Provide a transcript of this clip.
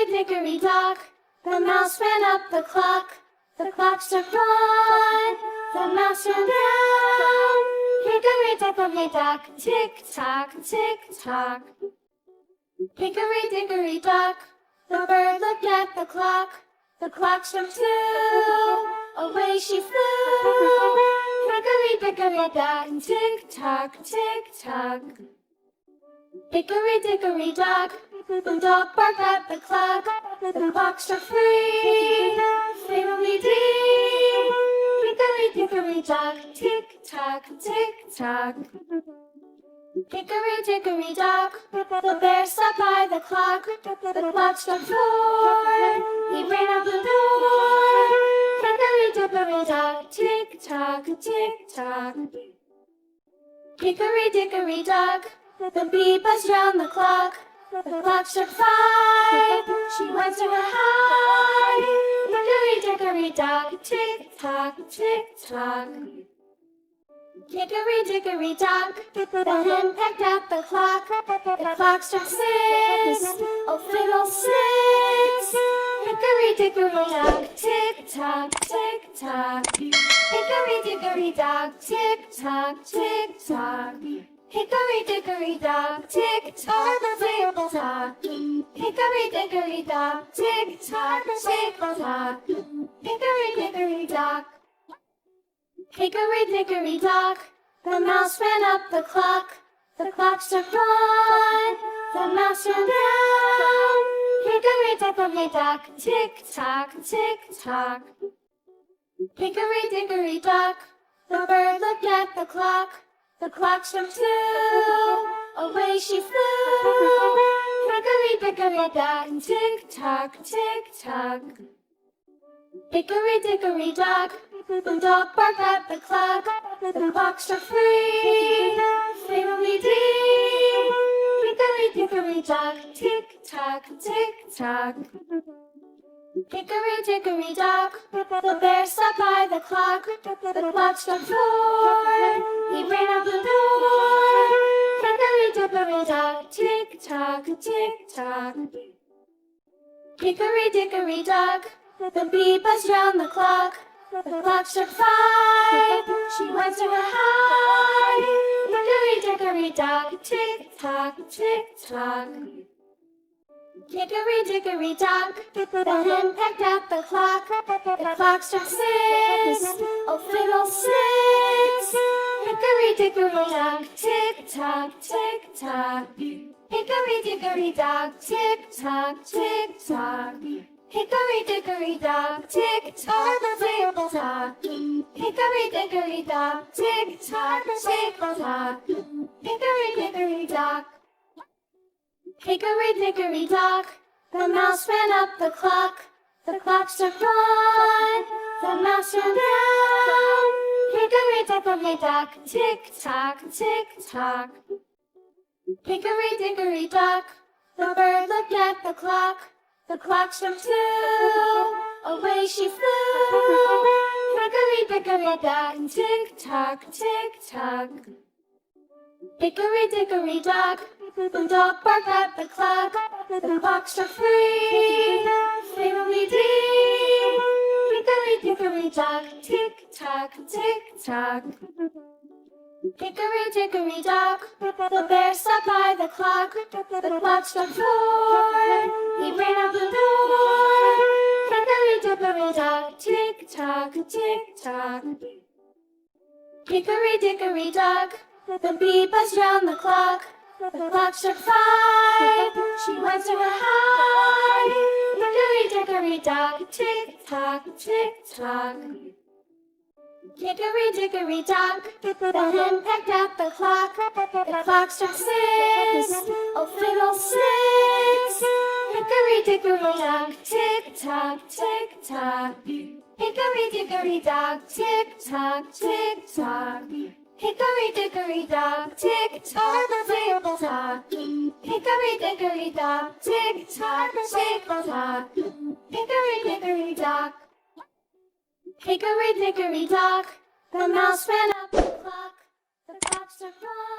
Hickory dickory dock, the mouse ran up the clock struck one, the mouse ran down. Hickory dickory dock, tick tock, tick tock. Hickory dickory dock, the bird looked at the clock struck two, away she flew. Hickory dickory dock, tick tock, tick tock. Hickory dickory dock, the dog barked at the clock struck three, fiddly-dee. Hickory dickory dock, tick tock, tick tock. Hickory dickory dock, the bear sat by the clock struck four, he ran out the door. Hickory dickory dock, tick tock, tick tock. Hickory dickory dock, the bee buzzed round the clock struck five, she went to her hive. Hickory dickory dock, tick tock, tick tock. Hickory dickory dock, the hen pecked at the clock struck six, oh fiddlesticks. Hickory dickory dock, tick tock, tick tock. Hickory dickory dock, tick tock, tick tock. Hickory dickory dock, tick tock, tick tock. Hickory dickory dock, tick tock, tick tock. Hickory dickory dock. Hickory dickory dock, the mouse ran up the clock struck one, the mouse ran down. Hickory dickory dock, tick tock, tick tock. Hickory dickory dock, the bird looked at the clock struck two, away she flew. Hickory dickory dock, tick tock, tick tock. Hickory dickory dock, the dog barked at the clock struck three, fiddly-dee. Hickory dickory dock, tick tock, tick tock. Hickory dickory dock, the bear sat by the clock struck four, he ran out the door. Hickory dickory dock, tick tock, tick tock. Hickory dickory dock, the bee buzzed round the clock struck five, she went to her hive. Hickory dickory dock, tick tock, tick tock. Hickory dickory dock, the hen pecked at the clock struck six, oh fiddlesticks. Hickory dickory dock, tick tock, tick tock. Hickory dickory dock, tick tock, tick tock. Hickory dickory dock, tick tock, tick tock. Hickory dickory dock, tick tock, tick tock. Hickory dickory dock. Hickory dickory dock, the mouse ran up the clock struck one, the mouse ran down. Hickory dickory dock, tick tock, tick tock. Hickory dickory dock, the bird looked at the clock struck two, away she flew. Hickory dickory dock, tick tock, tick tock. Hickory dickory dock, the dog barked at the clock struck three, fiddly-dee. Hickory dickory dock, tick tock, tick tock. Hickory dickory dock, the bear sat by the clock struck four, he ran out the door. Hickory dickory dock, tick tock, tick tock. Hickory dickory dock, the bee buzzed round the clock struck five, she went to her hive. Hickory dickory dock, tick tock, tick tock. Hickory dickory dock, the hen pecked at the clock struck six, oh fiddlesticks. Hickory dickory dock, tick tock, tick tock. Hickory dickory dock, tick tock, tick tock. Hickory dickory dock, tick tock, tick tock. Hickory dickory dock, tick tock, tick tock. Hickory dickory dock. Hickory dickory dock, the mouse ran up the clock struck one.